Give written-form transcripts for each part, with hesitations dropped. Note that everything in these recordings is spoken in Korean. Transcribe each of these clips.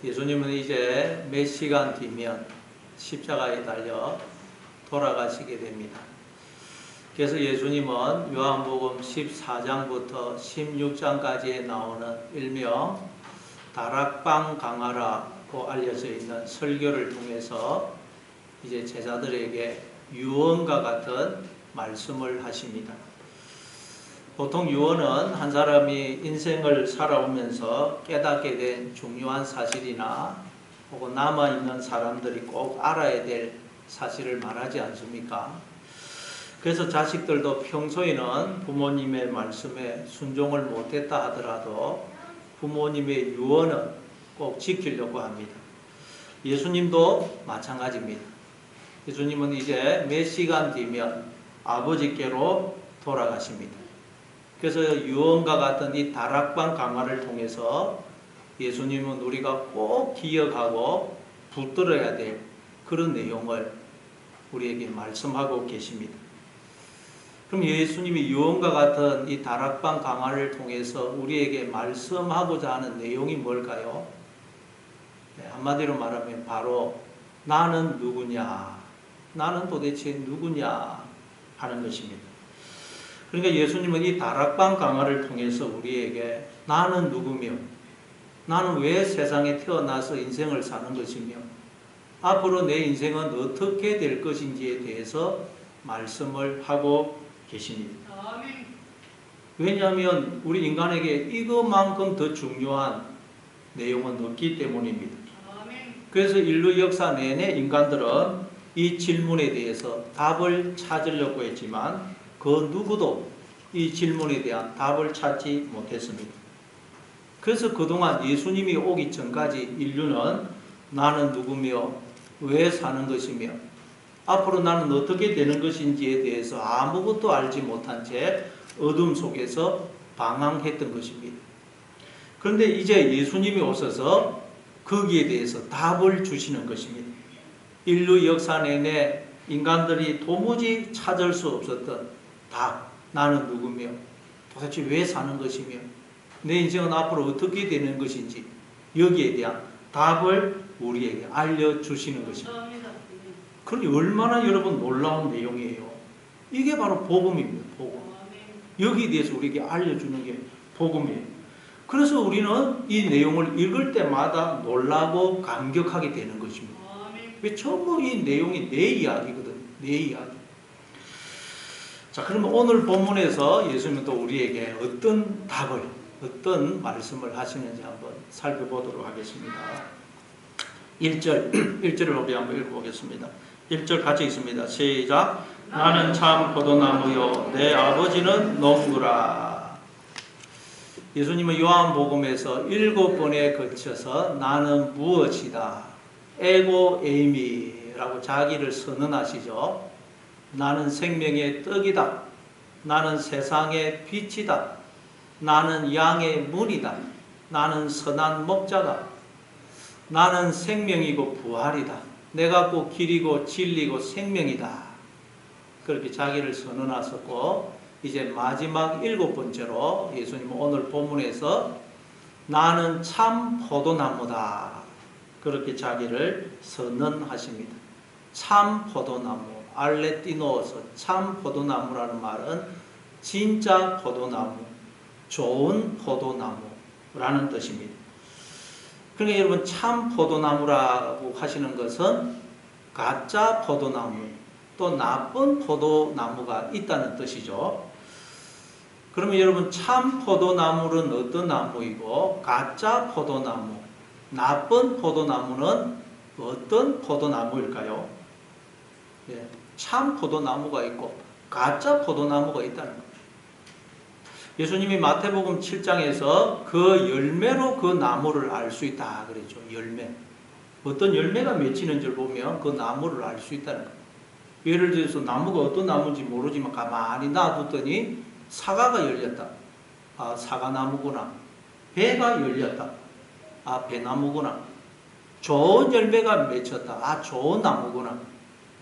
예수님은 이제 몇 시간 뒤면 십자가에 달려 돌아가시게 됩니다. 그래서 예수님은 요한복음 14장부터 16장까지에 나오는 일명 다락방 강화라고 알려져 있는 설교를 통해서 이제 제자들에게 유언과 같은 말씀을 하십니다. 보통 유언은 한 사람이 인생을 살아오면서 깨닫게 된 중요한 사실이나 혹은 남아있는 사람들이 꼭 알아야 될 사실을 말하지 않습니까? 그래서 자식들도 평소에는 부모님의 말씀에 순종을 못했다 하더라도 부모님의 유언은 꼭 지키려고 합니다. 예수님도 마찬가지입니다. 예수님은 이제 몇 시간 뒤면 아버지께로 돌아가십니다. 그래서 유언과 같은 이 다락방 강화를 통해서 예수님은 우리가 꼭 기억하고 붙들어야 될 그런 내용을 우리에게 말씀하고 계십니다. 그럼 예수님이 유언과 같은 이 다락방 강화를 통해서 우리에게 말씀하고자 하는 내용이 뭘까요? 네, 한마디로 말하면 바로 나는 누구냐? 나는 도대체 누구냐? 하는 것입니다. 그러니까 예수님은 이 다락방 강화를 통해서 우리에게 나는 누구며 나는 왜 세상에 태어나서 인생을 사는 것이며 앞으로 내 인생은 어떻게 될 것인지에 대해서 말씀을 하고 계십니다. 왜냐하면 우리 인간에게 이것만큼 더 중요한 내용은 없기 때문입니다. 그래서 인류 역사 내내 인간들은 이 질문에 대해서 답을 찾으려고 했지만 그 누구도 이 질문에 대한 답을 찾지 못했습니다. 그래서 그동안 예수님이 오기 전까지 인류는 나는 누구며 왜 사는 것이며 앞으로 나는 어떻게 되는 것인지에 대해서 아무것도 알지 못한 채 어둠 속에서 방황했던 것입니다. 그런데 이제 예수님이 오셔서 거기에 대해서 답을 주시는 것입니다. 인류 역사 내내 인간들이 도무지 찾을 수 없었던 답, 나는 누구며 도대체 왜 사는 것이며 내 인생은 앞으로 어떻게 되는 것인지 여기에 대한 답을 우리에게 알려주시는 것입니다. 그러니 얼마나 여러분 놀라운 내용이에요. 이게 바로 복음입니다. 복음. 여기에 대해서 우리에게 알려주는 게 복음이에요. 그래서 우리는 이 내용을 읽을 때마다 놀라고 감격하게 되는 것입니다. 왜 전부 이 내용이 내 이야기거든요. 내 이야기. 자, 그러면 오늘 본문에서 예수님은 또 우리에게 어떤 답을, 어떤 말씀을 하시는지 한번 살펴보도록 하겠습니다. 1절을 우리 한번 읽어보겠습니다. 1절 같이 읽습니다. 시작. 나는 참 포도나무요 내 아버지는 농부라. 예수님은 요한복음에서 7번에 걸쳐서 나는 무엇이다, 에고 에이미라고 자기를 선언하시죠. 나는 생명의 떡이다. 나는 세상의 빛이다. 나는 양의 문이다. 나는 선한 목자다. 나는 생명이고 부활이다. 내가 곧 길이고 진리고 생명이다. 그렇게 자기를 선언하셨고 이제 마지막 7번째로 예수님은 오늘 본문에서 나는 참 포도나무다. 그렇게 자기를 선언하십니다. 참 포도나무. 알레띠노서 참 포도나무라는 말은 진짜 포도나무, 좋은 포도나무라는 뜻입니다. 그러니까 여러분 참 포도나무라고 하시는 것은 가짜 포도나무 또 나쁜 포도나무가 있다는 뜻이죠. 그러면 여러분 참 포도나무는 어떤 나무이고 가짜 포도나무, 나쁜 포도나무는 어떤 포도나무일까요? 예, 참 포도나무가 있고 가짜 포도나무가 있다는 거죠. 예수님이 마태복음 7장에서 그 열매로 그 나무를 알 수 있다 그랬죠. 열매. 어떤 열매가 맺히는지를 보면 그 나무를 알 수 있다는 거예요. 예를 들어서 나무가 어떤 나무인지 모르지만 가만히 놔뒀더니 사과가 열렸다. 아, 사과나무구나. 배가 열렸다. 아, 배나무구나. 좋은 열매가 맺혔다. 아, 좋은 나무구나.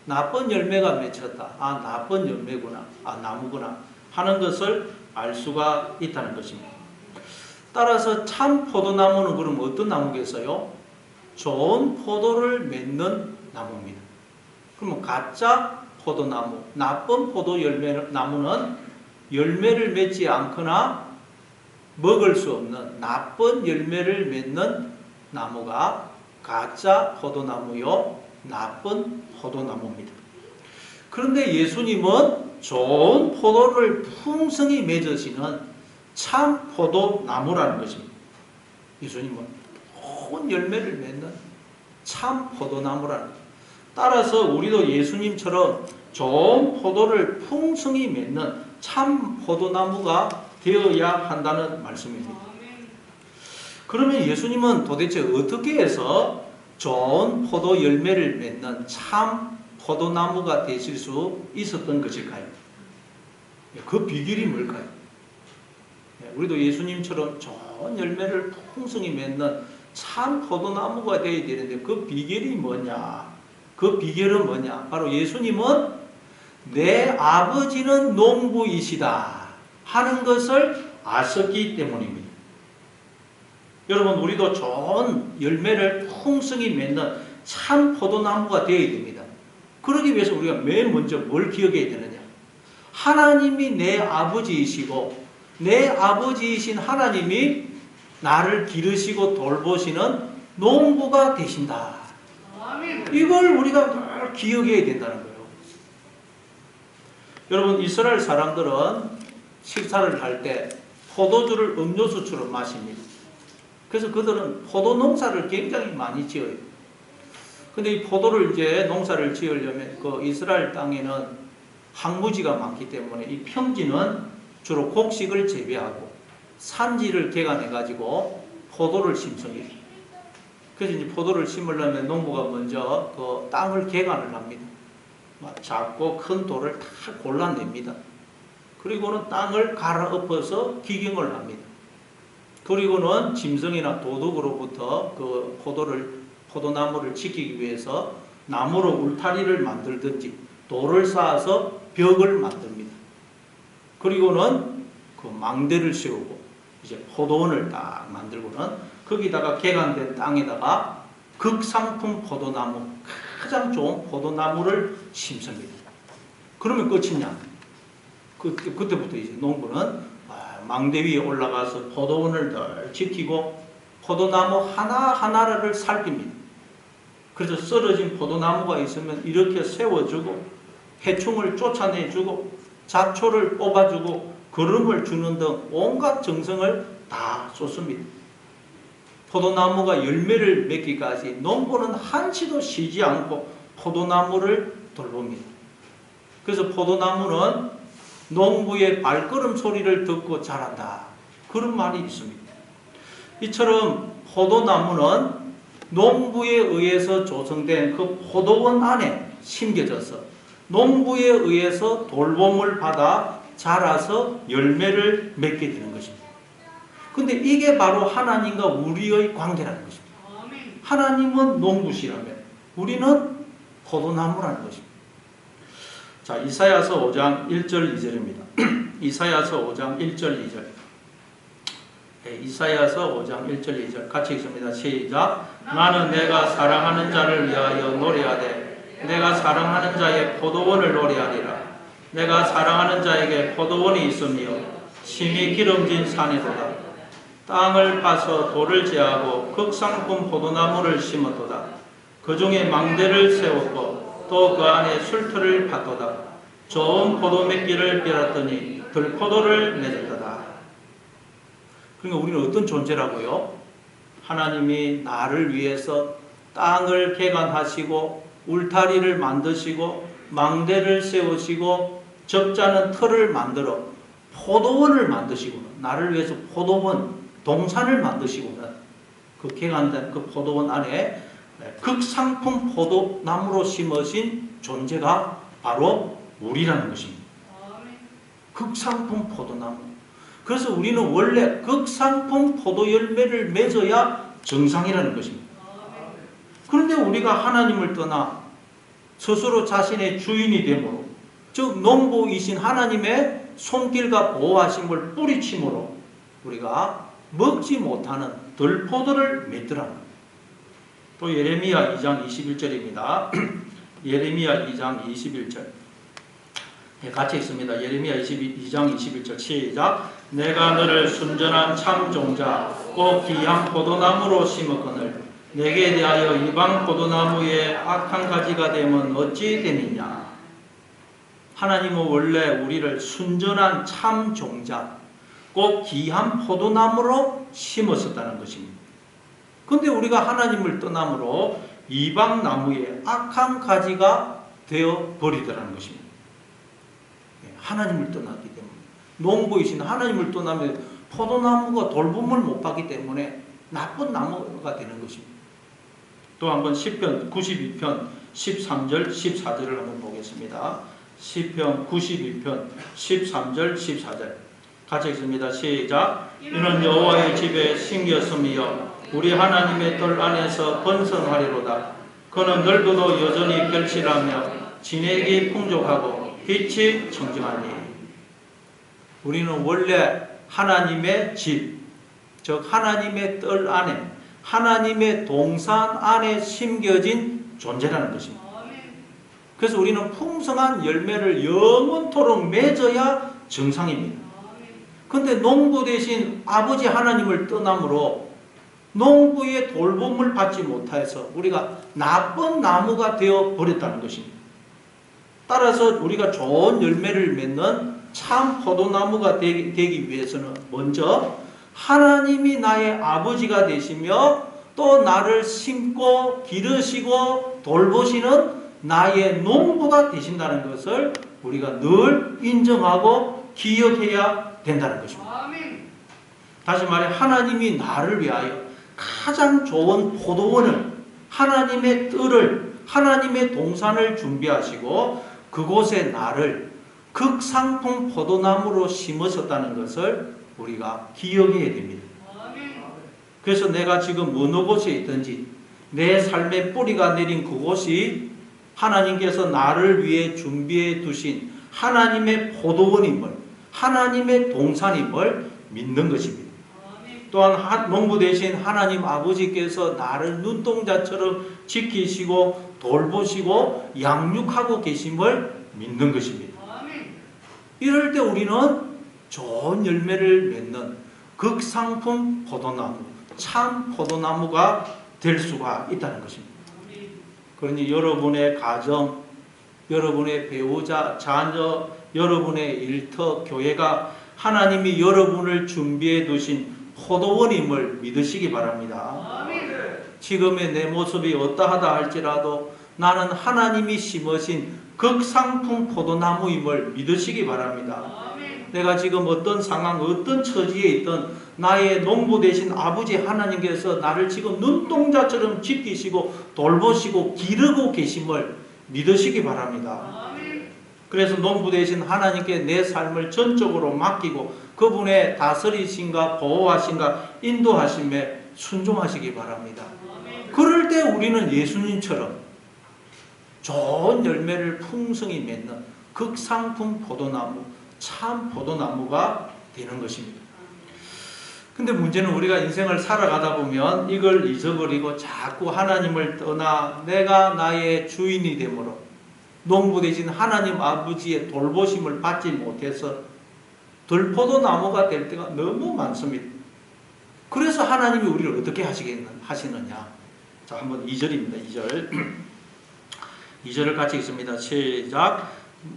나쁜 열매가 맺혔다. 아, 나쁜 열매구나. 아, 나무구나. 하는 것을 알 수가 있다는 것입니다. 따라서 참 포도나무는 그럼 어떤 나무겠어요? 좋은 포도를 맺는 나무입니다. 그러면 가짜 포도나무, 나쁜 포도 나무는 열매를 맺지 않거나 먹을 수 없는 나쁜 열매를 맺는 나무가 가짜 포도나무요, 나쁜 포도나무입니다. 그런데 예수님은 좋은 포도를 풍성히 맺으시는 참 포도나무라는 것입니다. 예수님은 좋은 열매를 맺는 참 포도나무라는 것입니다. 따라서 우리도 예수님처럼 좋은 포도를 풍성히 맺는 참 포도나무가 되어야 한다는 말씀입니다. 그러면 예수님은 도대체 어떻게 해서 좋은 포도 열매를 맺는 참 포도나무가 되실 수 있었던 것일까요? 그 비결이 뭘까요? 우리도 예수님처럼 좋은 열매를 풍성히 맺는 참 포도나무가 되어야 되는데 그 비결이 뭐냐? 그 비결은 뭐냐? 바로 예수님은 내 아버지는 농부이시다 하는 것을 아셨기 때문입니다. 여러분, 우리도 좋은 열매를 풍성히 맺는 참 포도나무가 되어야 됩니다. 그러기 위해서 우리가 맨 먼저 뭘 기억해야 되느냐? 하나님이 내 아버지이시고 내 아버지이신 하나님이 나를 기르시고 돌보시는 농부가 되신다. 이걸 우리가 늘 기억해야 된다는 거예요. 여러분, 이스라엘 사람들은 식사를 할 때 포도주를 음료수처럼 마십니다. 그래서 그들은 포도 농사를 굉장히 많이 지어요. 근데 이 포도를 이제 농사를 지으려면 그 이스라엘 땅에는 황무지가 많기 때문에 이 평지는 주로 곡식을 재배하고 산지를 개간해 가지고 포도를 심습니다. 그래서 이제 포도를 심으려면 농부가 먼저 그 땅을 개간을 합니다. 작고 큰 돌을 다 골라냅니다. 그리고는 땅을 갈아엎어서 기경을 합니다. 그리고는 짐승이나 도둑으로부터 그 포도나무를 지키기 위해서 나무로 울타리를 만들든지 돌을 쌓아서 벽을 만듭니다. 그리고는 그 망대를 세우고 이제 포도원을 딱 만들고는 거기다가 개간된 땅에다가 극상품 포도나무, 가장 좋은 포도나무를 심습니다. 그러면 끝이냐? 그때부터 이제 농부는 망대 위에 올라가서 포도원을 늘 지키고 포도나무 하나하나를 살핍니다. 그래서 쓰러진 포도나무가 있으면 이렇게 세워주고 해충을 쫓아내주고 잡초를 뽑아주고 거름을 주는 등 온갖 정성을 다 쏟습니다. 포도나무가 열매를 맺기까지 농부는 한시도 쉬지 않고 포도나무를 돌봅니다. 그래서 포도나무는 농부의 발걸음 소리를 듣고 자란다, 그런 말이 있습니다. 이처럼 포도나무는 농부에 의해서 조성된 그 포도원 안에 심겨져서 농부에 의해서 돌봄을 받아 자라서 열매를 맺게 되는 것입니다. 근데 이게 바로 하나님과 우리의 관계라는 것입니다. 하나님은 농부시라면 우리는 포도나무라는 것입니다. 자, 이사야서 5장 1절 2절입니다. 이사야서 5장 1절 2절. 이사야서 5장 1절 2절 같이 읽습니다. 시작. 나는 내가 사랑하는 자를 위하여 노래하되 내가 사랑하는 자의 포도원을 노래하리라. 내가 사랑하는 자에게 포도원이 있으며 심히 기름진 산이로다. 땅을 파서 돌을 제하고 극상품 포도나무를 심었도다. 그 중에 망대를 세웠고 또 그 안에 술틀을 팠도다. 좋은 포도 맺기를 빌었더니 들포도를 맺었도다. 그러니까 우리는 어떤 존재라고요? 하나님이 나를 위해서 땅을 개간하시고 울타리를 만드시고 망대를 세우시고 적잖은 틀을 만들어 포도원을 만드시고는 나를 위해서 포도원, 동산을 만드시고는 그 개간된 그 포도원 안에 극상품 포도나무로 심으신 존재가 바로 우리라는 것입니다. 극상품 포도나무. 그래서 우리는 원래 극상품 포도 열매를 맺어야 정상이라는 것입니다. 그런데 우리가 하나님을 떠나 스스로 자신의 주인이 되므로, 즉 농부이신 하나님의 손길과 보호하심을 뿌리침으로 우리가 먹지 못하는 들포도를 맺더라는 거예요. 또 예레미야 2장 21절입니다. 예레미야 2장 21절. 같이 있습니다. 예레미야 2장 21절 시작. 내가 너를 순전한 참 종자 꼭 귀한 포도나무로 심었거늘 내게 대하여 이방 포도나무의 악한 가지가 되면 어찌 되느냐. 하나님은 원래 우리를 순전한 참 종자 꼭 귀한 포도나무로 심었었다는 것입니다. 근데 우리가 하나님을 떠남으로 이방 나무의 악한 가지가 되어 버리더라는 것입니다. 하나님을 떠났기 때문에 농부이신 하나님을 떠나면 포도나무가 돌봄을 못 받기 때문에 나쁜 나무가 되는 것입니다. 또 한번 시편 92편 13절 14절을 한번 보겠습니다. 시편 92편 13절 14절 같이 읽습니다. 시작. 이는 여호와의 집에 심겼음이여 우리 하나님의 뜰 안에서 번성하리로다. 그는 넓어도 여전히 결실하며 진액이 풍족하고 빛이 청정하니. 우리는 원래 하나님의 집, 즉 하나님의 뜰 안에 하나님의 동산 안에 심겨진 존재라는 것입니다. 그래서 우리는 풍성한 열매를 영원토록 맺어야 정상입니다. 그런데 농부 대신 아버지 하나님을 떠남으로 농부의 돌봄을 받지 못해서 우리가 나쁜 나무가 되어 버렸다는 것입니다. 따라서 우리가 좋은 열매를 맺는 참 포도나무가 되기 위해서는 먼저 하나님이 나의 아버지가 되시며 또 나를 심고 기르시고 돌보시는 나의 농부가 되신다는 것을 우리가 늘 인정하고 기억해야 된다는 것입니다. 다시 말해 하나님이 나를 위하여 가장 좋은 포도원을 하나님의 뜰을 하나님의 동산을 준비하시고 그곳에 나를 극상품 포도나무로 심으셨다는 것을 우리가 기억해야 됩니다. 그래서 내가 지금 어느 곳에 있든지 내 삶의 뿌리가 내린 그곳이 하나님께서 나를 위해 준비해 두신 하나님의 포도원임을 하나님의 동산임을 믿는 것입니다. 또한 농부 대신 하나님 아버지께서 나를 눈동자처럼 지키시고 돌보시고 양육하고 계심을 믿는 것입니다. 이럴 때 우리는 좋은 열매를 맺는 극상품 포도나무, 참 포도나무가 될 수가 있다는 것입니다. 그러니 여러분의 가정, 여러분의 배우자, 자녀, 여러분의 일터, 교회가 하나님이 여러분을 준비해 두신 포도원임을 믿으시기 바랍니다. 지금의 내 모습이 어떠하다 할지라도 나는 하나님이 심으신 극상품 포도나무임을 믿으시기 바랍니다. 내가 지금 어떤 상황, 어떤 처지에 있던 나의 농부 되신 아버지 하나님께서 나를 지금 눈동자처럼 지키시고 돌보시고 기르고 계심을 믿으시기 바랍니다. 그래서 농부 되신 하나님께 내 삶을 전적으로 맡기고 그분의 다스리심과 보호하심과 인도하심에 순종하시기 바랍니다. 그럴 때 우리는 예수님처럼 좋은 열매를 풍성히 맺는 극상품 포도나무, 참 포도나무가 되는 것입니다. 근데 문제는 우리가 인생을 살아가다 보면 이걸 잊어버리고 자꾸 하나님을 떠나 내가 나의 주인이 되므로 농부 대신 하나님 아버지의 돌보심을 받지 못해서 들포도나무가 될 때가 너무 많습니다. 그래서 하나님이 우리를 어떻게 하시느냐. 자, 한번 2절입니다. 2절. 2절을 같이 읽습니다. 시작.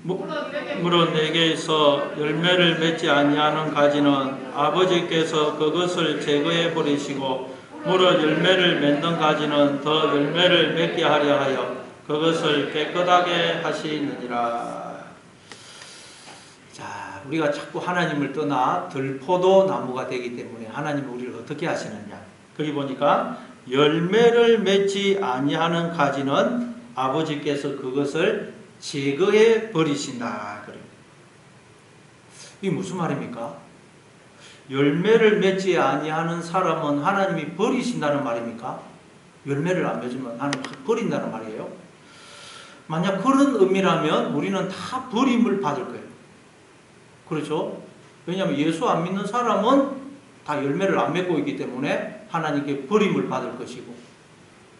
물론 내게서 열매를 맺지 아니하는 가지는 아버지께서 그것을 제거해 버리시고 물론 열매를 맺는 가지는 더 열매를 맺게 하려 하여 그것을 깨끗하게 하시느니라. 자, 우리가 자꾸 하나님을 떠나 들포도 나무가 되기 때문에 하나님이 우리를 어떻게 하시느냐. 거기 보니까 열매를 맺지 아니하는 가지는 아버지께서 그것을 제거해 버리신다. 그래요. 이게 무슨 말입니까? 열매를 맺지 아니하는 사람은 하나님이 버리신다는 말입니까? 열매를 안 맺으면 하나님 버린다는 말이에요. 만약 그런 의미라면 우리는 다 버림을 받을 거예요. 그렇죠? 왜냐하면 예수 안 믿는 사람은 다 열매를 안 맺고 있기 때문에 하나님께 버림을 받을 것이고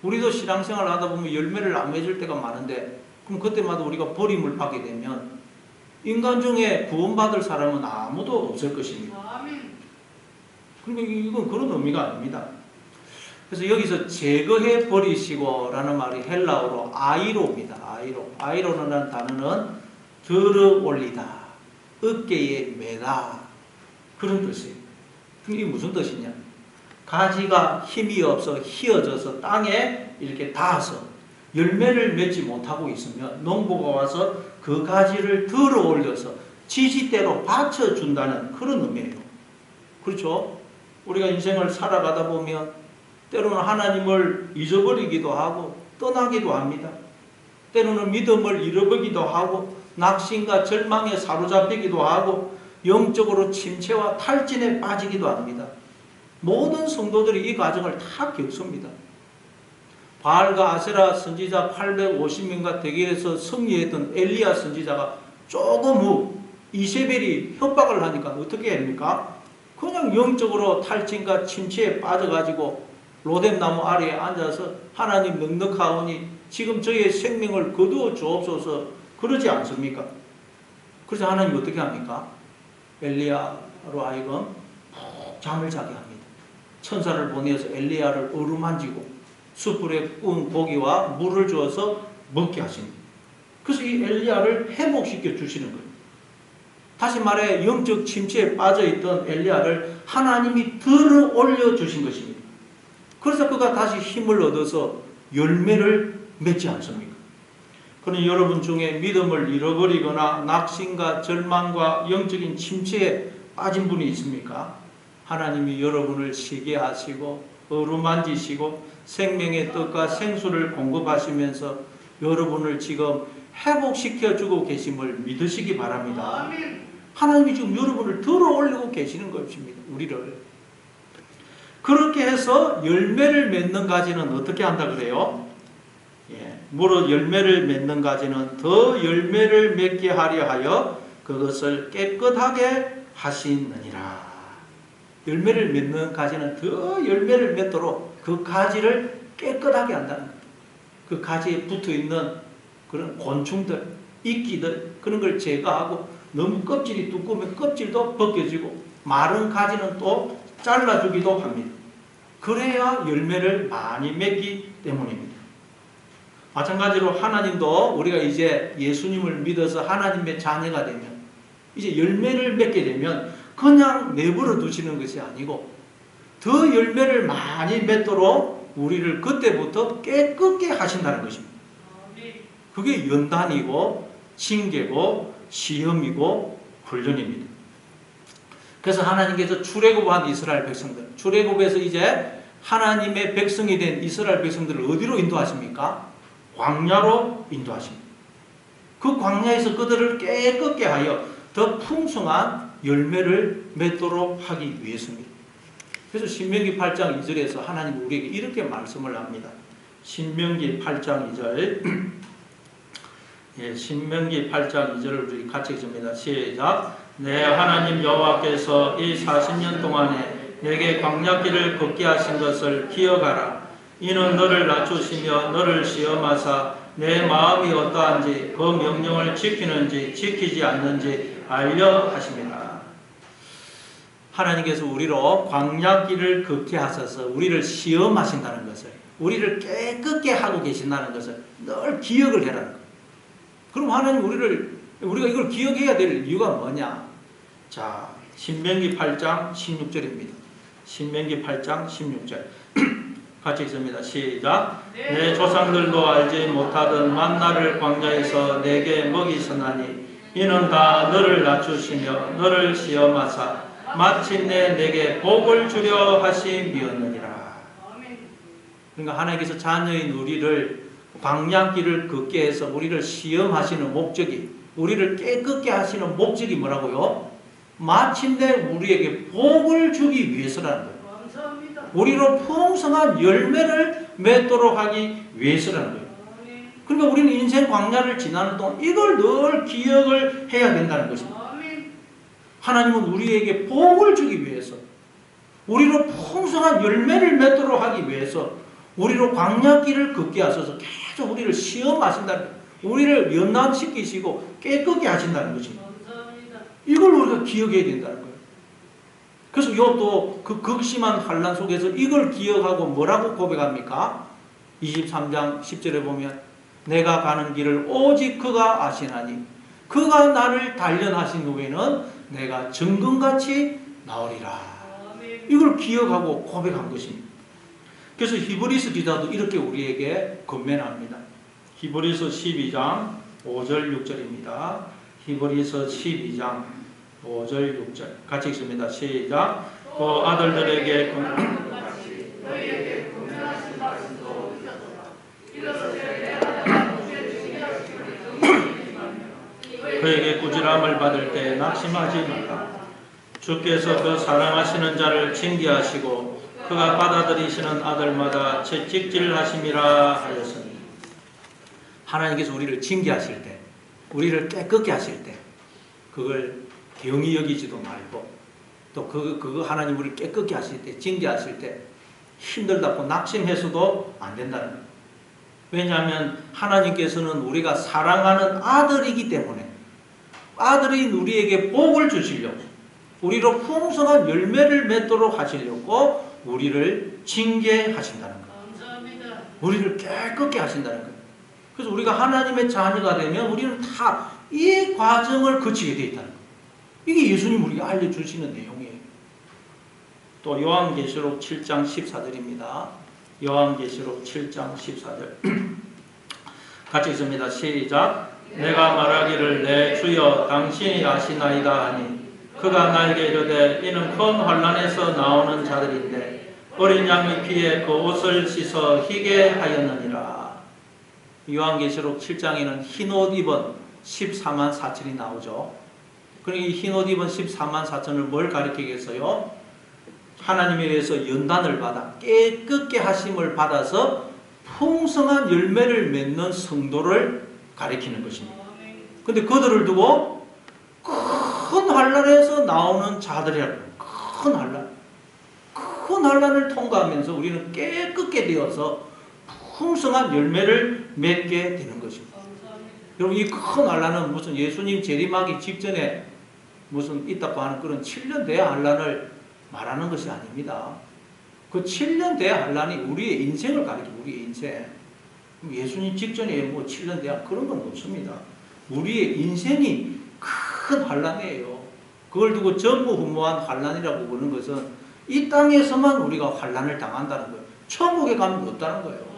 우리도 신앙생활을 하다 보면 열매를 안 맺을 때가 많은데, 그럼 그때마다 우리가 버림을 받게 되면 인간 중에 구원받을 사람은 아무도 없을 것입니다. 그러니까 이건 그런 의미가 아닙니다. 그래서 여기서 제거해 버리시고 라는 말이 헬라어로 아이로입니다. 아이로라는 단어는 들어 올리다, 어깨에 매다, 그런 뜻이에요. 그럼 이게 무슨 뜻이냐? 가지가 힘이 없어 휘어져서 땅에 이렇게 닿아서 열매를 맺지 못하고 있으면 농부가 와서 그 가지를 들어 올려서 지지대로 받쳐준다는 그런 의미예요. 그렇죠? 우리가 인생을 살아가다 보면 때로는 하나님을 잊어버리기도 하고 떠나기도 합니다. 때로는 믿음을 잃어버리기도 하고 낙심과 절망에 사로잡히기도 하고 영적으로 침체와 탈진에 빠지기도 합니다. 모든 성도들이 이 과정을 다 겪습니다. 바알과 아세라 선지자 850명과 대결에서 승리했던 엘리야 선지자가 조금 후 이세벨이 협박을 하니까 어떻게 합니까? 그냥 영적으로 탈진과 침체에 빠져가지고 로뎀나무 아래에 앉아서 하나님 넉넉하오니 지금 저의 생명을 거두어 주옵소서 그러지 않습니까? 그래서 하나님 어떻게 합니까? 엘리야로 하여금 푹 잠을 자게 합니다. 천사를 보내서 엘리야를 어루만지고 숯불에 구운 고기와 물을 주어서 먹게 하십니다. 그래서 이 엘리야를 회복시켜 주시는 거예요. 다시 말해 영적 침체에 빠져있던 엘리야를 하나님이 들어 올려주신 것입니다. 그래서 그가 다시 힘을 얻어서 열매를 맺지 않습니까? 그러니 여러분 중에 믿음을 잃어버리거나 낙심과 절망과 영적인 침체에 빠진 분이 있습니까? 하나님이 여러분을 쉬게 하시고 어루만지시고 생명의 떡과 생수를 공급하시면서 여러분을 지금 회복시켜주고 계심을 믿으시기 바랍니다. 하나님이 지금 여러분을 들어 올리고 계시는 것입니다. 우리를. 그렇게 해서 열매를 맺는 가지는 어떻게 한다 그래요? 무릇 열매를 맺는 가지는 더 열매를 맺게 하려 하여 그것을 깨끗하게 하시느니라. 열매를 맺는 가지는 더 열매를 맺도록 그 가지를 깨끗하게 한다는 거예요. 그 가지에 붙어있는 그런 곤충들, 이끼들 그런 걸 제거하고 너무 껍질이 두꺼우면 껍질도 벗겨지고 마른 가지는 또 잘라주기도 합니다. 그래야 열매를 많이 맺기 때문입니다. 마찬가지로 하나님도 우리가 이제 예수님을 믿어서 하나님의 자녀가 되면 이제 열매를 맺게 되면 그냥 내버려 두시는 것이 아니고 더 열매를 많이 맺도록 우리를 그때부터 깨끗게 하신다는 것입니다. 그게 연단이고 징계고 시험이고 훈련입니다. 그래서 하나님께서 출애굽한 이스라엘 백성들, 출애굽에서 이제 하나님의 백성이 된 이스라엘 백성들을 어디로 인도하십니까? 광야로 인도하십니다. 그 광야에서 그들을 깨끗게 하여 더 풍성한 열매를 맺도록 하기 위해서입니다. 그래서 신명기 8장 2절에서 하나님 우리에게 이렇게 말씀을 합니다. 신명기 8장 2절 신명기 8장 2절을 우리 같이 읽습니다. 시작. 내 하나님 여호와께서 이 40년 동안에 내게 광야길을 걷게 하신 것을 기억하라. 이는 너를 낮추시며 너를 시험하사 내 마음이 어떠한지 그 명령을 지키는지 지키지 않는지 알려 하십니다. 하나님께서 우리로 광야길을 걷게 하셔서 우리를 시험하신다는 것을, 우리를 깨끗게 하고 계신다는 것을 늘 기억을 해라는 거예요. 그럼 하나님 우리가 이걸 기억해야 될 이유가 뭐냐? 자, 신명기 8장 16절입니다. 신명기 8장 16절 같이 읽습니다. 시작. 내 조상들도 알지 못하던 만나를 광야에서 내게 먹이셨나니 이는 다 너를 낮추시며 너를 시험하사 마침내 내게 복을 주려 하심이었느니라. 그러니까 하나님께서 자녀인 우리를 광야길을 걷게 해서 우리를 시험하시는 목적이, 우리를 깨끗게 하시는 목적이 뭐라고요? 마침내 우리에게 복을 주기 위해서라는 거예요. 감사합니다. 우리로 풍성한 열매를 맺도록 하기 위해서라는 거예요. 그러니까 우리는 인생 광야를 지나는 동안 이걸 늘 기억을 해야 된다는 것입니다. 하나님은 우리에게 복을 주기 위해서, 우리로 풍성한 열매를 맺도록 하기 위해서 우리로 광야길을 걷게 하셔서 계속 우리를 시험하신다는 거예요. 우리를 연단시키시고 깨끗게 하신다는 것입니다. 이걸 우리가 기억해야 된다는 거예요. 그래서 욥도 그 극심한 환난 속에서 이걸 기억하고 뭐라고 고백합니까? 23장 10절에 보면 내가 가는 길을 오직 그가 아시나니 그가 나를 단련하신 후에는 내가 정금같이 나오리라. 이걸 기억하고 고백한 것입니다. 그래서 히브리서 기자도 이렇게 우리에게 권면합니다. 히브리서 12장 5절 6절입니다. 히브리서 12장 5절 6절 같이 읽습니다. 시작. 그 아들들에게 그에게 꾸지람을 받을 때 낙심하지 말라. 주께서 그 사랑하시는 자를 징계하시고 그가 받아들이시는 아들마다 채찍질하심이라 하였으니 하나님께서 우리를 징계하실 때 우리를 깨끗게 하실 때 그걸 경히 여기지도 말고 또 그거 하나님 우리를 깨끗게 하실 때 징계하실 때 힘들다고 낙심해서도 안 된다는 거예요. 왜냐하면 하나님께서는 우리가 사랑하는 아들이기 때문에 아들인 우리에게 복을 주시려고 우리로 풍성한 열매를 맺도록 하시려고 우리를 징계하신다는 거예요. 우리를 깨끗게 하신다는 거예요. 그래서 우리가 하나님의 자녀가 되면 우리는 다 이 과정을 거치게 되어 있다는 거예요. 이게 예수님 우리가 알려주시는 내용이에요. 또 요한계시록 7장 14절입니다. 요한계시록 7장 14절 같이 읽습니다. 시작. 내가 말하기를 내 주여 당신이 아시나이다 하니 그가 나에게 이르되 이는 큰 환난에서 나오는 자들인데 어린 양의 피에 그 옷을 씻어 희게 하였느니라. 요한계시록 7장에는 흰옷 입은 14만 4천이 나오죠. 그러니까 이 흰옷 입은 14만 4천을 뭘 가리키겠어요? 하나님에 의해서 연단을 받아 깨끗게 하심을 받아서 풍성한 열매를 맺는 성도를 가리키는 것입니다. 근데 그들을 두고 큰 환난에서 나오는 자들이라고. 큰 환난. 큰 환난을 통과하면서 우리는 깨끗게 되어서 풍성한 열매를 맺게 되는 것입니다. 여러분 이 큰 환난은 무슨 예수님 재림하기 직전에 무슨 있다고 하는 그런 7년 대의 환난을 말하는 것이 아닙니다. 그 7년 대의 환난이 우리의 인생을 가리키고 우리의 인생. 예수님 직전에 뭐 7년 대의 그런 건 없습니다. 우리의 인생이 큰 환난이에요. 그걸 두고 전무후무한 환난이라고 보는 것은 이 땅에서만 우리가 환난을 당한다는 거예요. 천국에 가면 없다는 거예요.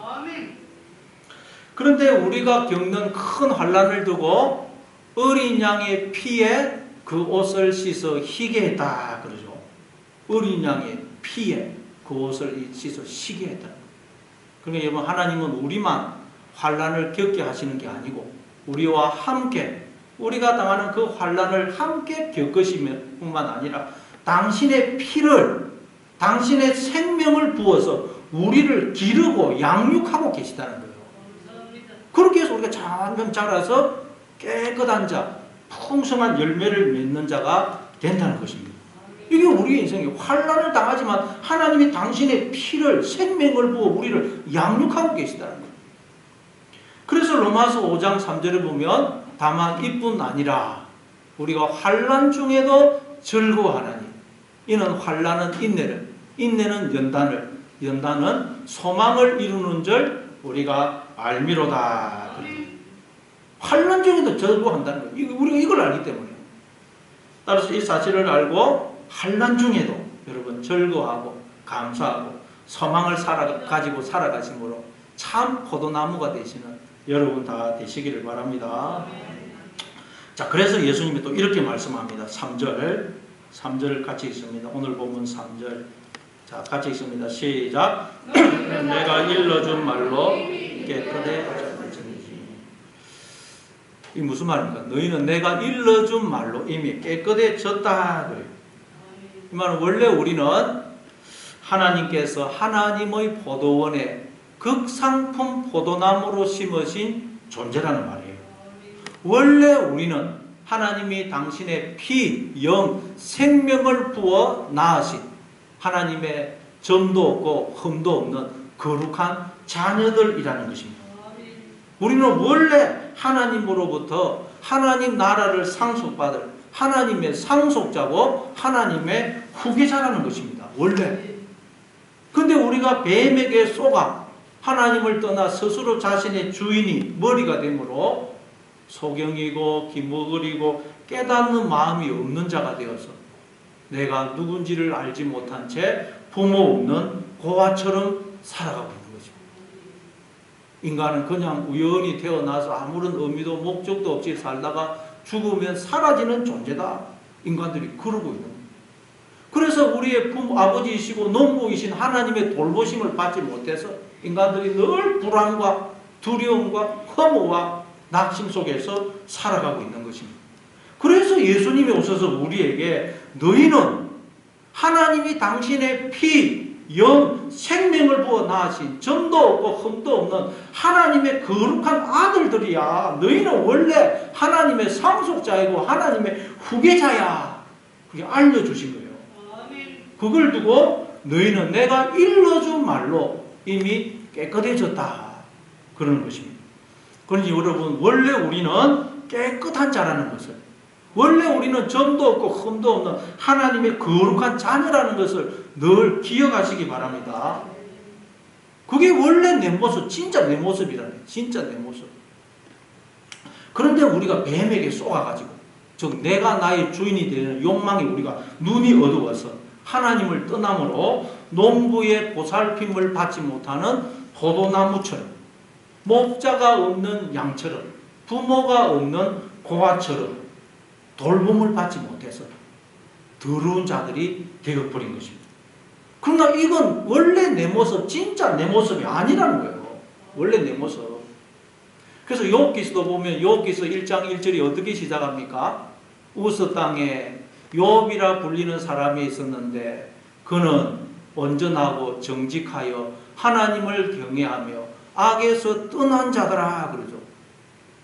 그런데 우리가 겪는 큰 환난을 두고 어린 양의 피에 그 옷을 씻어 희게 했다 그러죠. 어린 양의 피에 그 옷을 씻어 희게 했다. 그러니까 여러분 하나님은 우리만 환난을 겪게 하시는 게 아니고 우리와 함께 우리가 당하는 그 환난을 함께 겪으시면 뿐만 아니라 당신의 피를 당신의 생명을 부어서 우리를 기르고 양육하고 계시다는 거예요. 그렇게 해서 우리가 점점 자라서 깨끗한 자, 풍성한 열매를 맺는 자가 된다는 것입니다. 이게 우리의 인생이 환난을 당하지만 하나님이 당신의 피를 생명을 부어 우리를 양육하고 계시다는 거예요. 그래서 로마서 5장 3절에 보면 다만 이뿐 아니라 우리가 환난 중에도 즐거워하나니 이는 환난은 인내를 인내는 연단을 연단은 소망을 이루는 줄 우리가 알미로다. 환난 중에도 즐거워한다는 거예요. 우리가 이걸 알기 때문에. 따라서 이 사실을 알고 환난 중에도 여러분 즐거워하고 감사하고 소망을 가지고 살아가심으로 참 포도나무가 되시는 여러분 다 되시기를 바랍니다. 자, 그래서 예수님이 또 이렇게 말씀합니다. 3절을 같이 읽습니다. 오늘 본문 3절. 자, 같이 읽습니다. 시작. 내가 일러준 말로 깨끗해졌으니. 이 무슨 말입니까? 너희는 내가 일러준 말로 이미 깨끗해졌다 그래요. 이 말은 원래 우리는 하나님께서 하나님의 포도원에 극상품 포도나무로 심으신 존재라는 말이에요. 원래 우리는 하나님이 당신의 피, 영, 생명을 부어 낳으신 하나님의 점도 없고 흠도 없는 거룩한 자녀들이라는 것입니다. 우리는 원래 하나님으로부터 하나님 나라를 상속받을 하나님의 상속자고 하나님의 후계자라는 것입니다. 원래. 근데 우리가 뱀에게 속아 하나님을 떠나 스스로 자신의 주인이 머리가 되므로 소경이고 기머거리고 깨닫는 마음이 없는 자가 되어서 내가 누군지를 알지 못한 채 부모 없는 고아처럼 살아가고 있는 것입니다. 인간은 그냥 우연히 태어나서 아무런 의미도 목적도 없이 살다가 죽으면 사라지는 존재다. 인간들이 그러고 있는 거예요. 그래서 우리의 부모, 아버지이시고 농부이신 하나님의 돌보심을 받지 못해서 인간들이 늘 불안과 두려움과 허무와 낙심 속에서 살아가고 있는 것입니다. 그래서 예수님이 오셔서 우리에게 너희는 하나님이 당신의 피, 영, 생명을 부어 낳으신 점도 없고 흠도 없는 하나님의 거룩한 아들들이야. 너희는 원래 하나님의 상속자이고 하나님의 후계자야. 그게 알려주신 거예요. 그걸 두고 너희는 내가 일러준 말로 이미 깨끗해졌다. 그러는 것입니다. 그러니 여러분, 원래 우리는 깨끗한 자라는 것을, 원래 우리는 점도 없고 흠도 없는 하나님의 거룩한 자녀라는 것을 늘 기억하시기 바랍니다. 그게 원래 내 모습, 진짜 내 모습이라네. 진짜 내 모습. 그런데 우리가 뱀에게 쏘아가지고, 즉 내가 나의 주인이 되는 욕망이 우리가 눈이 어두워서 하나님을 떠남으로 농부의 보살핌을 받지 못하는 포도나무처럼, 목자가 없는 양처럼, 부모가 없는 고아처럼 돌봄을 받지 못해서 더러운 자들이 되어버린 것입니다. 그러나 이건 원래 내 모습, 진짜 내 모습이 아니라는 거예요. 원래 내 모습. 그래서 욥기서도 보면 욥기서 1장 1절이 어떻게 시작합니까? 우스 땅에 욥이라 불리는 사람이 있었는데 그는 온전하고 정직하여 하나님을 경외하며 악에서 떠난 자더라 그러죠.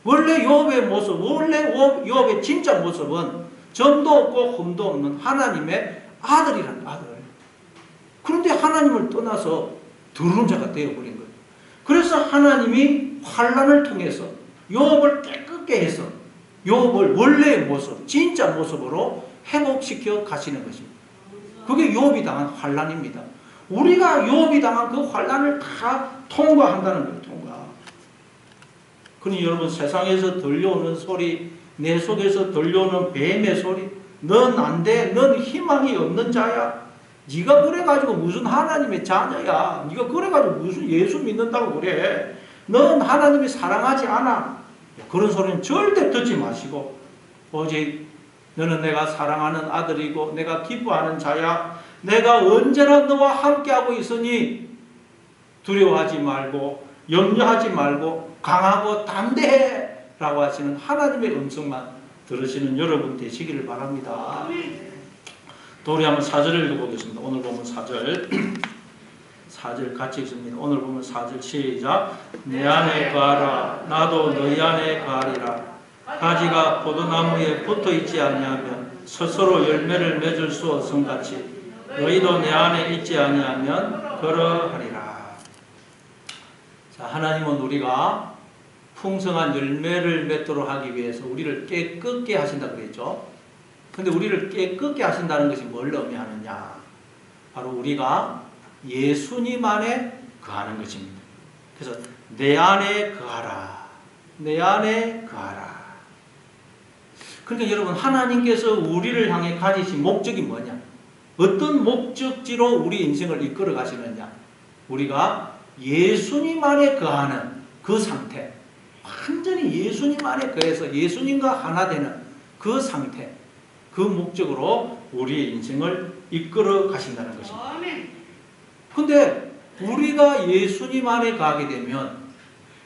원래 욥의 모습, 원래 욥의 진짜 모습은 점도 없고 흠도 없는 하나님의 아들이라는 아들. 그런데 하나님을 떠나서 더러운 자가 되어버린 거예요. 그래서 하나님이 환난을 통해서 욥을 깨끗게 해서 욥을 원래의 모습, 진짜 모습으로 회복시켜 가시는 것입니다. 그게 욥이 당한 환난입니다. 우리가 욥이 당한 그 환난을 다 통과한다는 거예요. 통과. 그러니 여러분, 세상에서 들려오는 소리, 내 속에서 들려오는 뱀의 소리, 넌 안 돼, 넌 희망이 없는 자야, 네가 그래가지고 무슨 하나님의 자녀야, 네가 그래가지고 무슨 예수 믿는다고 그래, 넌 하나님이 사랑하지 않아, 그런 소리는 절대 듣지 마시고 오직 너는 내가 사랑하는 아들이고 내가 기뻐하는 자야, 내가 언제나 너와 함께하고 있으니 두려워하지 말고 염려하지 말고 강하고 담대해 라고 하시는 하나님의 음성만 들으시는 여러분 되시기를 바랍니다. 또 우리 한번 4절을 읽어보겠습니다. 오늘 보면 4절 4절 같이 읽습니다. 오늘 보면 4절 시작. 내 안에 거하라 나도 너희 안에 거하리라. 가지가 포도나무에 붙어있지 아니하면 스스로 열매를 맺을 수 없음같이 너희도 내 안에 있지 아니하면 그러하리라. 자, 하나님은 우리가 풍성한 열매를 맺도록 하기 위해서 우리를 깨끗게 하신다고 그랬죠. 근데 우리를 깨끗게 하신다는 것이 뭘 의미하느냐? 바로 우리가 예수님 안에 거하는 것입니다. 그래서 내 안에 거하라. 내 안에 거하라. 그러니까 여러분, 하나님께서 우리를 향해 가지신 목적이 뭐냐? 어떤 목적지로 우리 인생을 이끌어 가시느냐? 우리가 예수님 안에 거하는 그 상태, 완전히 예수님 안에 거해서 예수님과 하나 되는 그 상태, 그 목적으로 우리의 인생을 이끌어 가신다는 것입니다. 근데 우리가 예수님 안에 가게 되면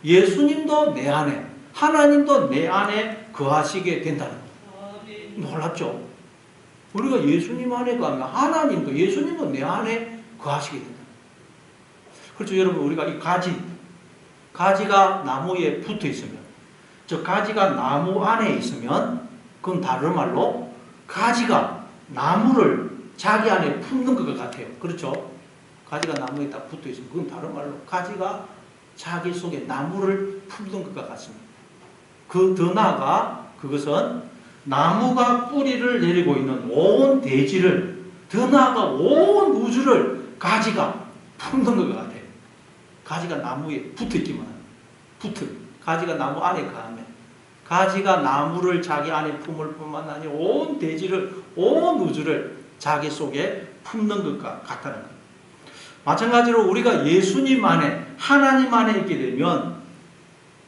예수님도 내 안에, 하나님도 내 안에 거하시게 된다는 거예요. 놀랍죠? 우리가 예수님 안에 가면 하나님도, 예수님도 내 안에 거하시게 된다. 그렇죠, 여러분. 우리가 이 가지가 나무에 붙어 있으면, 저 가지가 나무 안에 있으면, 그건 다른 말로 가지가 나무를 자기 안에 품는 것 같아요. 그렇죠? 가지가 나무에 딱 붙어 있으면 그건 다른 말로 가지가 자기 속에 나무를 품는 것과 같습니다. 더 나아가 그것은 나무가 뿌리를 내리고 있는 온 대지를, 더 나아가 온 우주를 가지가 품는 것 같아요. 가지가 나무에 붙어있기만 하면, 가지가 나무 안에 가면, 가지가 나무를 자기 안에 품을 뿐만 아니라 온 대지를, 온 우주를 자기 속에 품는 것과 같다는 거예요. 마찬가지로 우리가 예수님 안에, 하나님 안에 있게 되면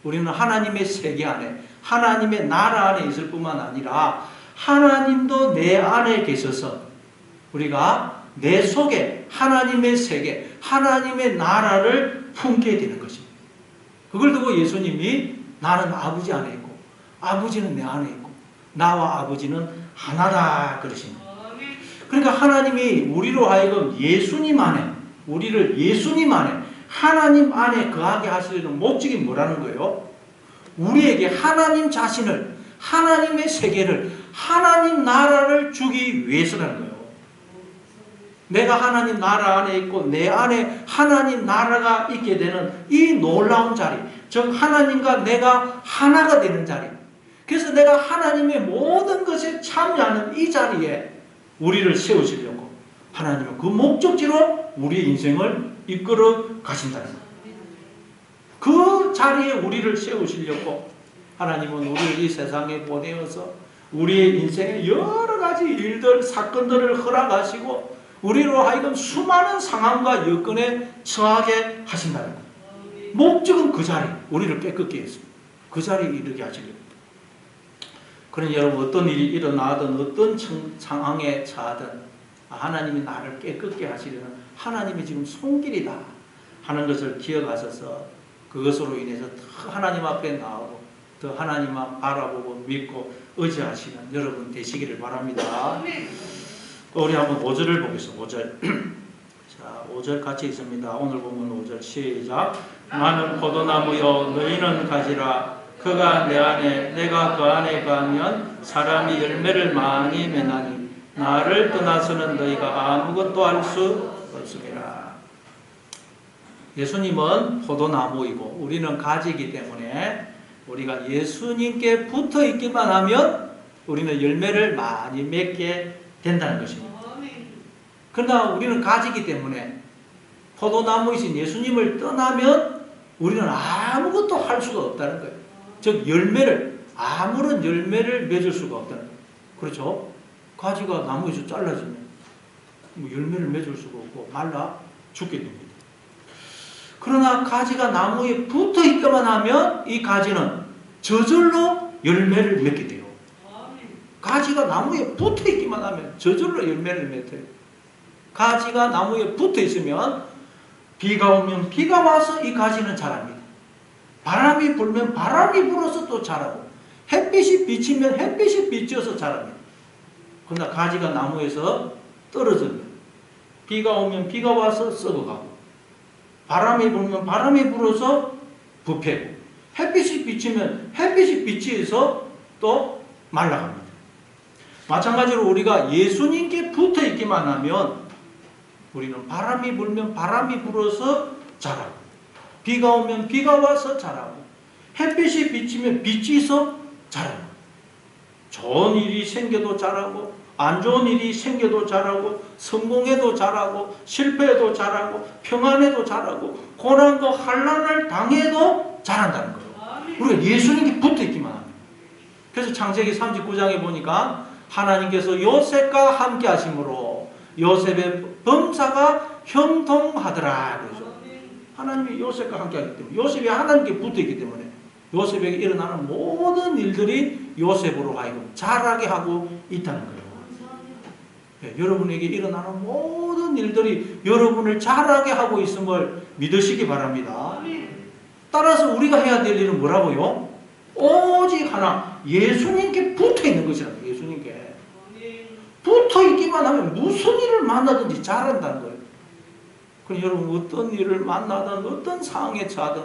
우리는 하나님의 세계 안에, 하나님의 나라 안에 있을 뿐만 아니라 하나님도 내 안에 계셔서 우리가 내 속에 하나님의 세계, 하나님의 나라를 품게 되는 것입니다. 그걸 두고 예수님이 나는 아버지 안에 있고 아버지는 내 안에 있고 나와 아버지는 하나다 그러십니다. 그러니까 하나님이 우리로 하여금 예수님 안에, 우리를 예수님 안에, 하나님 안에 거하게 하시려는 목적이 뭐라는 거예요? 우리에게 하나님 자신을, 하나님의 세계를, 하나님 나라를 주기 위해서라는 거예요. 내가 하나님 나라 안에 있고 내 안에 하나님 나라가 있게 되는 이 놀라운 자리, 즉 하나님과 내가 하나가 되는 자리, 그래서 내가 하나님의 모든 것에 참여하는 이 자리에 우리를 세우시려고 하나님은 그 목적지로 우리의 인생을 이끌어 가신다는 거예요. 그 자리에 우리를 세우시려고 하나님은 우리를 이 세상에 보내어서 우리의 인생의 여러 가지 일들, 사건들을 허락하시고 우리로 하여금 수많은 상황과 여건에 처하게 하신다는 거예요. 목적은 그 자리, 우리를 깨끗게 했습니다. 그 자리에 이르게 하시려고. 그러니 여러분 어떤 일이 일어나든 어떤 상황에 처하든 하나님이 나를 깨끗게 하시려는 하나님이 지금 손길이다 하는 것을 기억하셔서 그것으로 인해서 더 하나님 앞에 나오고 더 하나님 앞 바라보고 믿고 의지하시는 여러분 되시기를 바랍니다. 우리 한번 5절을 보겠습니다. 5절. 자, 5절 같이 있습니다. 오늘 보면 5절 시작. 나는 포도나무요 너희는 가지라. 그가 내 안에 내가 그 안에 가면 사람이 열매를 많이 맺나니 나를 떠나서는 너희가 아무것도 할 수 없으리라. 예수님은 포도나무이고 우리는 가지이기 때문에 우리가 예수님께 붙어 있기만 하면 우리는 열매를 많이 맺게 된다는 것입니다. 그러나 우리는 가지이기 때문에 포도나무이신 예수님을 떠나면 우리는 아무것도 할 수가 없다는 거예요. 즉 열매를, 아무런 열매를 맺을 수가 없다는 거예요. 그렇죠? 가지가 나무에서 잘라지면 열매를 맺을 수가 없고 말라 죽게 됩니다. 그러나 가지가 나무에 붙어 있기만 하면 이 가지는 저절로 열매를 맺게 돼요. 가지가 나무에 붙어 있기만 하면 저절로 열매를 맺어요. 가지가 나무에 붙어 있으면 비가 오면 비가 와서 이 가지는 자랍니다. 바람이 불면 바람이 불어서 또 자라고 햇빛이 비치면 햇빛이 비쳐서 자랍니다. 그러나 가지가 나무에서 떨어져요. 비가 오면 비가 와서 썩어가고 바람이 불면 바람이 불어서 부패고 햇빛이 비치면 햇빛이 비치해서 또 말라갑니다. 마찬가지로 우리가 예수님께 붙어 있기만 하면 우리는 바람이 불면 바람이 불어서 자라고 비가 오면 비가 와서 자라고 햇빛이 비치면 빛이서 자라고 좋은 일이 생겨도 자라고 안 좋은 일이 생겨도 자라고 성공해도 자라고 실패해도 자라고 평안해도 자라고 고난과 환난을 당해도 자란다는 거예요. 우리가 예수님께 붙어 있기만 합니다. 그래서 창세기 39장에 보니까 하나님께서 요셉과 함께 하심으로 요셉의 범사가 형통하더라 그러죠. 하나님이 요셉과 함께 하기 때문에 요셉이 하나님께 붙어 있기 때문에 요셉에게 일어나는 모든 일들이 요셉으로 하여금 자라게 하고 있다는 거예요. 네, 여러분에게 일어나는 모든 일들이 여러분을 자라게 하고 있음을 믿으시기 바랍니다. 따라서 우리가 해야 될 일은 뭐라고요? 오직 하나 예수님께 붙어 있는 것이라는 거예요. 예수님께 붙어 있기만 하면 무슨 일을 만나든지 잘한다는 거예요. 그럼 여러분 어떤 일을 만나든 어떤 상황에 처하든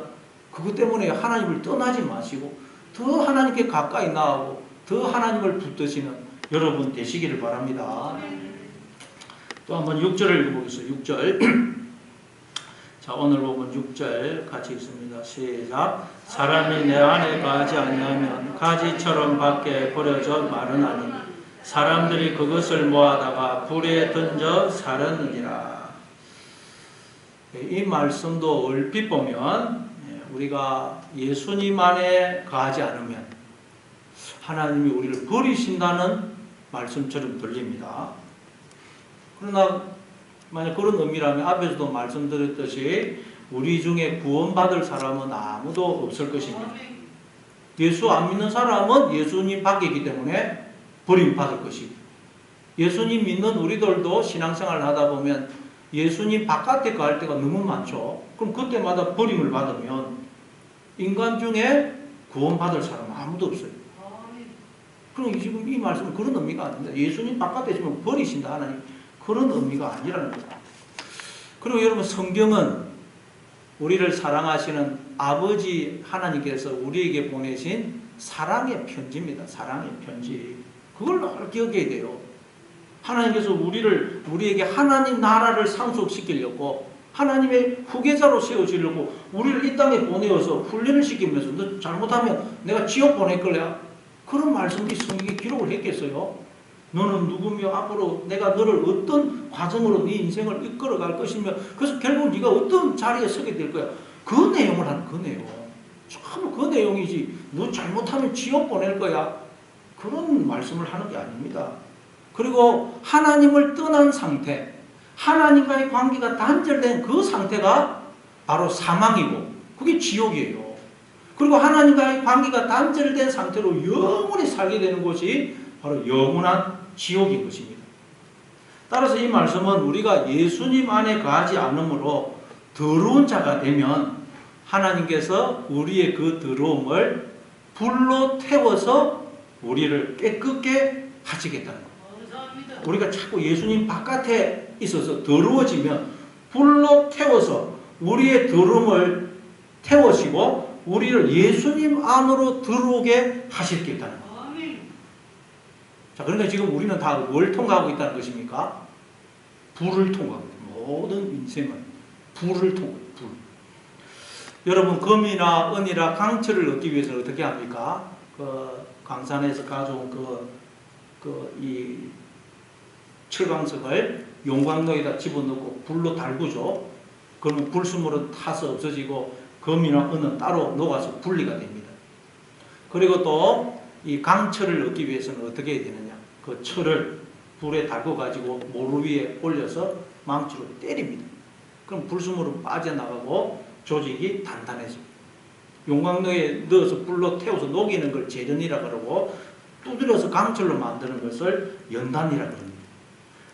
그것 때문에 하나님을 떠나지 마시고 더 하나님께 가까이 나아가고 더 하나님을 붙드시는 여러분 되시기를 바랍니다. 또 한번 6절을 읽어보겠습니다. 6절 자, 오늘 보면 6절 같이 읽습니다. 시작. 사람이 내 안에 거하지 아니하면 가지처럼 밖에 버려져 마르나니 사람들이 그것을 모아다가 불에 던져 사르느니라. 이 말씀도 얼핏 보면 우리가 예수님 안에 거하지 않으면 하나님이 우리를 버리신다는 말씀처럼 들립니다. 그러나 만약 그런 의미라면 앞에서도 말씀드렸듯이 우리 중에 구원받을 사람은 아무도 없을 것입니다. 예수 안 믿는 사람은 예수님 밖이기 때문에 버림받을 것이고, 예수님 믿는 우리들도 신앙생활을 하다 보면 예수님 바깥에 갈 때가 너무 많죠. 그럼 그때마다 버림을 받으면 인간 중에 구원받을 사람은 아무도 없어요. 그럼 지금 이 말씀은 그런 의미가 아닙니다. 예수님 바깥에 있으면 버리신다 하나님, 그런 의미가 아니라는 거다. 그리고 여러분, 성경은 우리를 사랑하시는 아버지 하나님께서 우리에게 보내신 사랑의 편지입니다. 사랑의 편지. 그걸 기억해야 돼요. 하나님께서 우리에게 하나님 나라를 상속시키려고, 하나님의 후계자로 세워주려고 우리를 이 땅에 보내어서 훈련을 시키면서 너 잘못하면 내가 지옥 보낼 거야. 그런 말씀이 성경에 기록을 했겠어요? 너는 누구며 앞으로 내가 너를 어떤 과정으로 네 인생을 이끌어갈 것이며 그래서 결국 네가 어떤 자리에 서게 될 거야. 그 내용을 하는 그 내용. 참 그 내용이지. 너 잘못하면 지옥 보낼 거야. 그런 말씀을 하는 게 아닙니다. 그리고 하나님을 떠난 상태, 하나님과의 관계가 단절된 그 상태가 바로 사망이고 그게 지옥이에요. 그리고 하나님과의 관계가 단절된 상태로 영원히 살게 되는 곳이 바로 영원한 지옥인 것입니다. 따라서 이 말씀은 우리가 예수님 안에 거하지 않으므로 더러운 자가 되면 하나님께서 우리의 그 더러움을 불로 태워서 우리를 깨끗게 하시겠다는 거예요. 우리가 자꾸 예수님 바깥에 있어서 더러워지면 불로 태워서 우리의 더러움을 태우시고 우리를 예수님 안으로 들어오게 하시겠다는 거예요. 자, 그러니까 지금 우리는 다 뭘 통과하고 있다는 것입니까? 불을 통과하고 있다. 모든 인생은 불을 통과해요. 불. 여러분, 금이나 은이나 강철을 얻기 위해서 어떻게 합니까? 그 광산에서 가져온 이 철광석을 용광로에다 집어넣고 불로 달구죠. 그러면 불순물은 타서 없어지고 금이나 은은 따로 녹아서 분리가 됩니다. 그리고 또 이 강철을 얻기 위해서는 어떻게 해야 되느냐? 그 철을 불에 달궈 가지고 모루 위에 올려서 망치로 때립니다. 그럼 불순물은 빠져나가고 조직이 단단해집니다. 용광로에 넣어서 불로 태워서 녹이는 걸 재련이라 그러고 두드려서 강철로 만드는 것을 연단이라 그럽니다.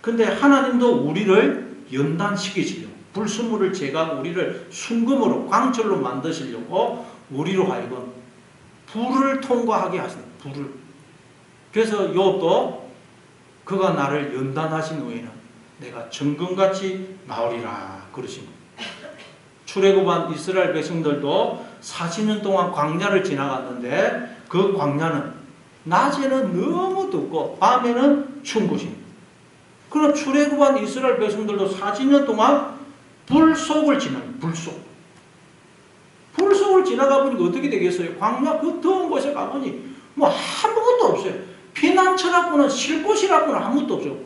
근데 하나님도 우리를 연단시키시려고, 불순물을 제거하고 우리를 순금으로 광철로 만드시려고 우리로 하여금 불을 통과하게 하십니다. 불을. 그래서 욥도 그가 나를 연단하신 후에는 내가 정금같이 나오리라 그러십니다. 출애굽한 이스라엘 백성들도 40년 동안 광야를 지나갔는데 그 광야는 낮에는 너무 덥고 밤에는 추운 곳입니다. 그럼 출애굽한 이스라엘 백성들도 40년 동안 불 속을 지나갑니다. 불 속. 불 속을 지나가 보니까 어떻게 되겠어요? 광야 그 더운 곳에 가보니 뭐 아무것도 없어요. 피난처라고는 쉴 곳이라고는 아무것도 없어요.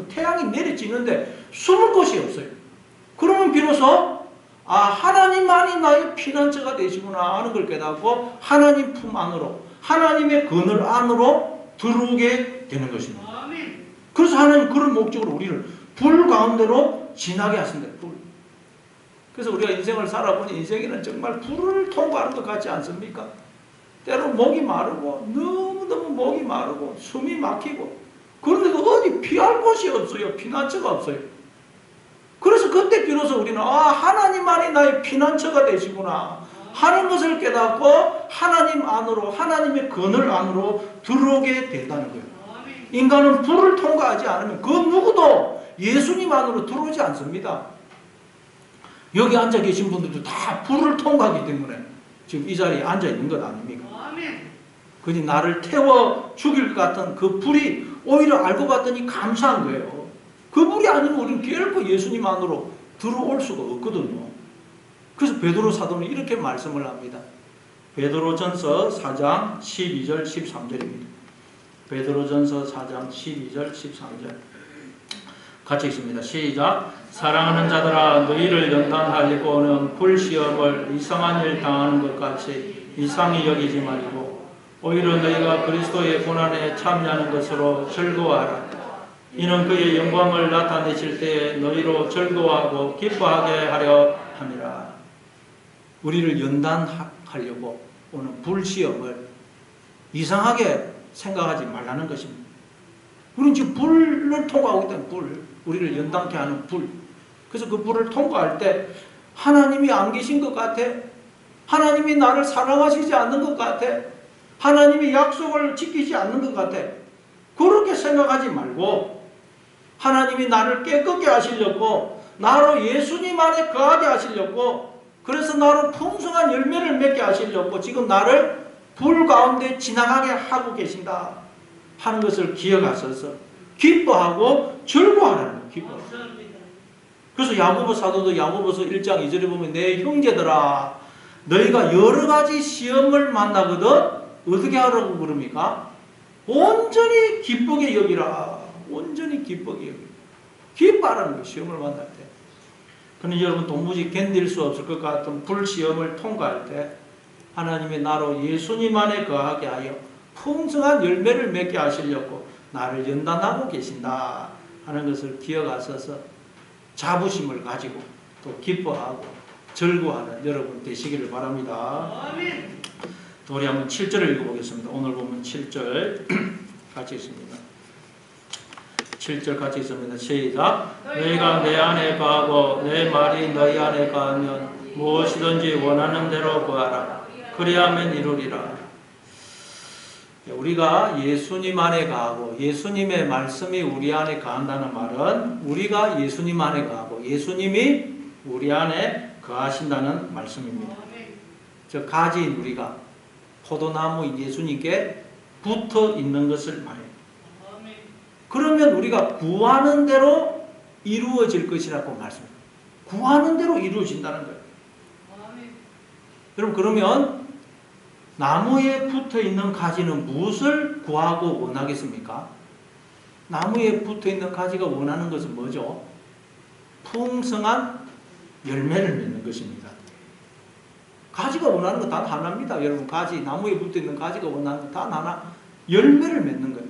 태양이 내려지는데 숨을 곳이 없어요. 그러면 비로소 하나님만이 나의 피난처가 되시구나 하는 걸 깨닫고 하나님 품 안으로, 하나님의 그늘 안으로 들어오게 되는 것입니다. 그래서 하나님 그런 목적으로 우리를 불 가운데로 지나게 하신다. 불. 그래서 우리가 인생을 살아보니 인생에는 정말 불을 통과하는 것 같지 않습니까? 때로 목이 마르고 너무너무 목이 마르고 숨이 막히고 그런데도 어디 피할 곳이 없어요. 피난처가 없어요. 그래서 그때 비로소 우리는 하나님만이 나의 피난처가 되시구나 하는 것을 깨닫고 하나님 안으로, 하나님의 그늘 안으로 들어오게 된다는 거예요. 인간은 불을 통과하지 않으면 그 누구도 예수님 안으로 들어오지 않습니다. 여기 앉아 계신 분들도 다 불을 통과하기 때문에 지금 이 자리에 앉아 있는 것 아닙니까? 그니 나를 태워 죽일 것 같은 그 불이 오히려 알고 봤더니 감사한 거예요. 그 불이 아니면 우리는 결코 예수님 안으로 들어올 수가 없거든요. 그래서 베드로 사도는 이렇게 말씀을 합니다. 베드로전서 4장 12절 13절입니다. 베드로전서 4장 12절 13절 같이 읽습니다. 시작. 사랑하는 자들아 너희를 연단하려고는 불시험을 이상한 일 당하는 것 같이 이상히 여기지 말고 오히려 너희가 그리스도의 고난에 참여하는 것으로 즐거워하라. 이는 그의 영광을 나타내실 때에 너희로 즐거워하고 기뻐하게 하려 함이라. 우리를 연단하려고 오는 불시험을 이상하게 생각하지 말라는 것입니다. 우리는 지금 불을 통과하고 있다는 불, 우리를 연단케 하는 불. 그래서 그 불을 통과할 때 하나님이 안 계신 것 같아. 하나님이 나를 사랑하시지 않는 것 같아. 하나님이 약속을 지키지 않는 것 같아. 그렇게 생각하지 말고 하나님이 나를 깨끗게 하시려고, 나로 예수님 안에 거하게 하시려고, 그래서 나로 풍성한 열매를 맺게 하시려고 지금 나를 불 가운데 지나가게 하고 계신다 하는 것을 기억하셔서 기뻐하고 즐거워하라는 거예요. 기뻐. 그래서 야고보 사도도 야고보서 1장 2절에 보면 내 형제들아 너희가 여러 가지 시험을 만나거든 어떻게 하라고 그럽니까? 온전히 기쁘게 여기라. 온전히 기쁘게 여기라. 기뻐하라는 거예요. 시험을 만날 때. 그런데 여러분 도무지 견딜 수 없을 것 같은 불시험을 통과할 때 하나님의 나로 예수님 안에 거하게 하여 풍성한 열매를 맺게 하시려고 나를 연단하고 계신다 하는 것을 기억하셔서 자부심을 가지고 또 기뻐하고 즐거워하는 여러분 되시기를 바랍니다. 아멘. 또 우리 한번 7절을 읽어보겠습니다. 오늘 보면 7절 같이 있습니다. 7절 같이 있습니다. 시작. 너희가 내 안에 거하고 내 말이 너희 안에 거하면 무엇이든지 원하는 대로 구하라. 그리하면 이루리라. 우리가 예수님 안에 거하고 예수님의 말씀이 우리 안에 거한다는 말은 우리가 예수님 안에 거하고 예수님이 우리 안에 거하신다는 말씀입니다. 저 가지인 우리가 포도나무인 예수님께 붙어 있는 것을 말해요. 그러면 우리가 구하는 대로 이루어질 것이라고 말씀합니다. 구하는 대로 이루어진다는 거예요. 여러분 그러면 나무에 붙어있는 가지는 무엇을 구하고 원하겠습니까? 나무에 붙어있는 가지가 원하는 것은 뭐죠? 풍성한 열매를 맺는 것입니다. 가지가 원하는 건 단 하나입니다. 여러분 가지, 나무에 붙어있는 가지가 원하는 건 단 하나, 열매를 맺는 거예요.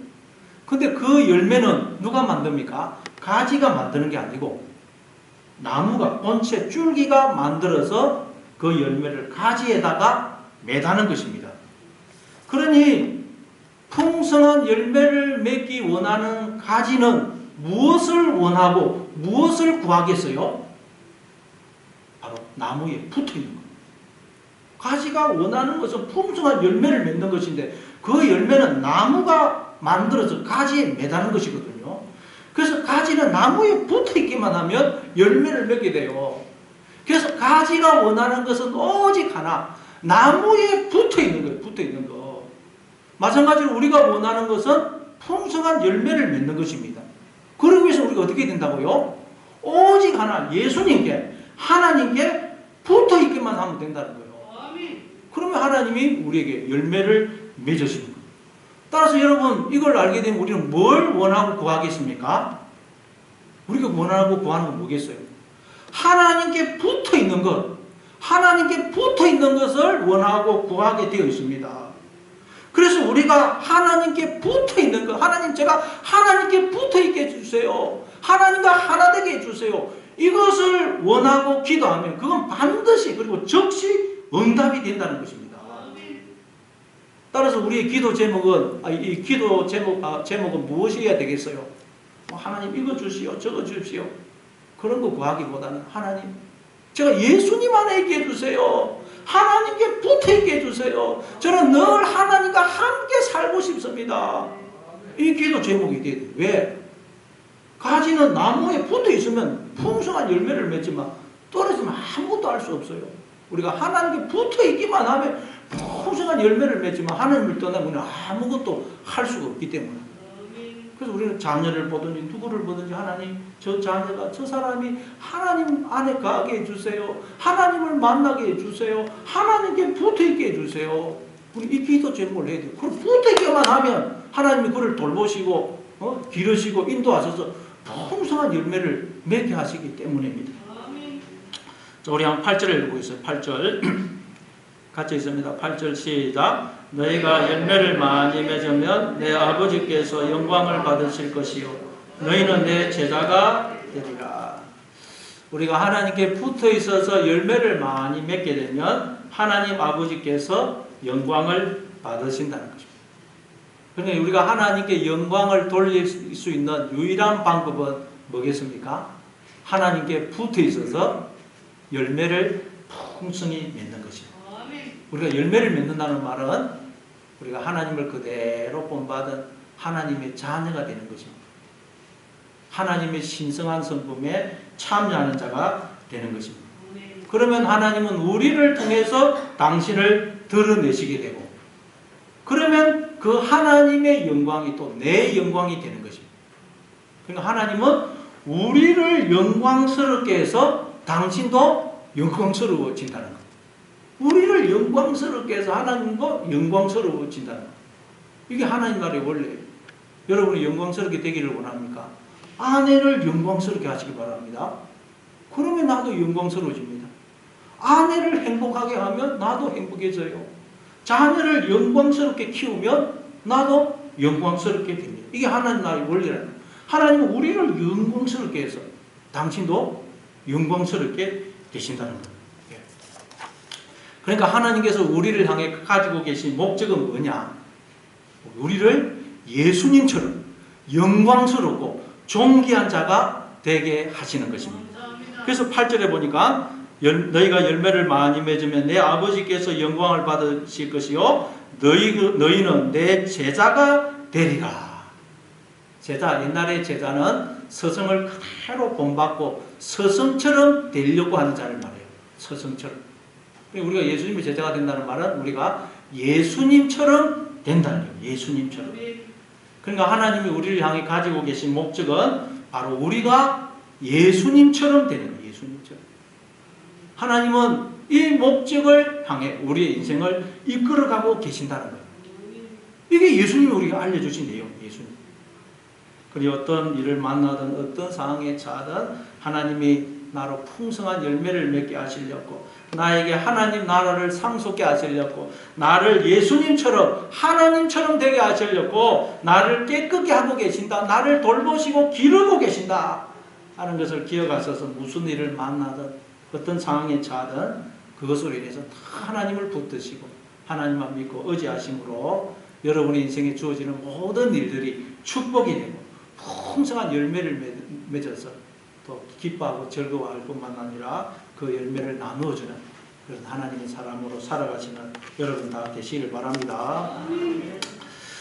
근데 그 열매는 누가 만듭니까? 가지가 만드는 게 아니고 나무가 본체 줄기가 만들어서 그 열매를 가지에다가 매다는 것입니다. 그러니 풍성한 열매를 맺기 원하는 가지는 무엇을 원하고 무엇을 구하겠어요? 바로 나무에 붙어있는 거예요. 가지가 원하는 것은 풍성한 열매를 맺는 것인데 그 열매는 나무가 만들어서 가지에 매다는 것이거든요. 그래서 가지는 나무에 붙어있기만 하면 열매를 맺게 돼요. 그래서 가지가 원하는 것은 오직 하나, 나무에 붙어있는 거예요. 붙어있는 거. 마찬가지로 우리가 원하는 것은 풍성한 열매를 맺는 것입니다. 그러기 위해서 우리가 어떻게 된다고요? 오직 하나, 예수님께, 하나님께 붙어있기만 하면 된다는 거예요. 그러면 하나님이 우리에게 열매를 맺으시는 거예요. 따라서 여러분 이걸 알게 되면 우리는 뭘 원하고 구하겠습니까? 우리가 원하고 구하는 건 뭐겠어요? 하나님께 붙어있는 것, 하나님께 붙어있는 것을 원하고 구하게 되어 있습니다. 그래서 우리가 하나님께 붙어있는 것, 하나님 제가 하나님께 붙어있게 해주세요. 하나님과 하나 되게 해주세요. 이것을 원하고 기도하면 그건 반드시 그리고 즉시 응답이 된다는 것입니다. 따라서 우리의 기도 제목은 이 기도 제목은 무엇이어야 되겠어요? 하나님 이거 주시오, 저거 주시오. 그런 거 구하기보다는 하나님 제가 예수님 안에 있게 해주세요. 하나님께 붙어있게 해주세요. 저는 늘 하나님과 함께 살고 싶습니다. 이 기도 제목이 돼야 돼요. 왜? 가지는 나무에 붙어있으면 풍성한 열매를 맺지만 떨어지면 아무것도 할 수 없어요. 우리가 하나님께 붙어있기만 하면 풍성한 열매를 맺지만 하나님을 떠나면 아무것도 할 수가 없기 때문에. 그래서 우리는 자녀를 보든지 누구를 보든지 하나님 저 자녀가 저 사람이 하나님 안에 가게 해주세요. 하나님을 만나게 해주세요. 하나님께 붙어있게 해주세요. 우리 이 기도 제목을 해야 돼요. 그걸 붙어있게만 하면 하나님이 그를 돌보시고 기르시고 인도하셔서 풍성한 열매를 맺게 하시기 때문입니다. 자, 우리 한번 8절을 읽어보겠습니다. 8절 같이 있습니다. 8절 시작. 너희가 열매를 많이 맺으면 내 아버지께서 영광을 받으실 것이요 너희는 내 제자가 되리라. 우리가 하나님께 붙어 있어서 열매를 많이 맺게 되면 하나님 아버지께서 영광을 받으신다는 것입니다. 그러니까 우리가 하나님께 영광을 돌릴 수 있는 유일한 방법은 뭐겠습니까? 하나님께 붙어 있어서 열매를 풍성히 맺는 것입니다. 우리가 열매를 맺는다는 말은 우리가 하나님을 그대로 본받은 하나님의 자녀가 되는 것입니다. 하나님의 신성한 성품에 참여하는 자가 되는 것입니다. 그러면 하나님은 우리를 통해서 당신을 드러내시게 되고 그러면 그 하나님의 영광이 또 내 영광이 되는 것입니다. 그러니까 하나님은 우리를 영광스럽게 해서 당신도 영광스러워진다는 것. 우리를 영광스럽게 해서 하나님도 영광스러워진다는 것. 이게 하나님 나라의 원리예요. 여러분이 영광스럽게 되기를 원합니까? 아내를 영광스럽게 하시기 바랍니다. 그러면 나도 영광스러워집니다. 아내를 행복하게 하면 나도 행복해져요. 자녀를 영광스럽게 키우면 나도 영광스럽게 됩니다. 이게 하나님 나라의 원리라는 거예요. 하나님은 우리를 영광스럽게 해서 당신도 영광스럽게 되신다는 거예요. 그러니까 하나님께서 우리를 향해 가지고 계신 목적은 뭐냐? 우리를 예수님처럼 영광스럽고 존귀한 자가 되게 하시는 것입니다. 그래서 8절에 보니까 너희가 열매를 많이 맺으면 내 아버지께서 영광을 받으실 것이요 너희는 내 제자가 되리라. 제자, 옛날의 제자는 스승을 그대로 본받고 스승처럼 되려고 하는 자를 말해요. 스승처럼. 우리가 예수님의 제자가 된다는 말은 우리가 예수님처럼 된다는 거예요. 예수님처럼. 그러니까 하나님이 우리를 향해 가지고 계신 목적은 바로 우리가 예수님처럼 되는 거예요. 예수님처럼. 하나님은 이 목적을 향해 우리의 인생을 이끌어가고 계신다는 거예요. 이게 예수님이 우리가 알려주신 내용, 예수님. 그리고 어떤 일을 만나든 어떤 상황에 처하든 하나님이 나로 풍성한 열매를 맺게 하시려고 나에게 하나님 나라를 상속케 하시려고 나를 예수님처럼 하나님처럼 되게 하시려고 나를 깨끗게 하고 계신다. 나를 돌보시고 기르고 계신다 하는 것을 기억하셔서 무슨 일을 만나든 어떤 상황에 처하든 그것으로 인해서 다 하나님을 붙드시고 하나님만 믿고 의지하심으로 여러분의 인생에 주어지는 모든 일들이 축복이 되고 풍성한 열매를 맺어서 또 기뻐하고 즐거워할 뿐만 아니라 그 열매를 나누어주는 그런 하나님의 사람으로 살아가시는 여러분 다 되시길 바랍니다.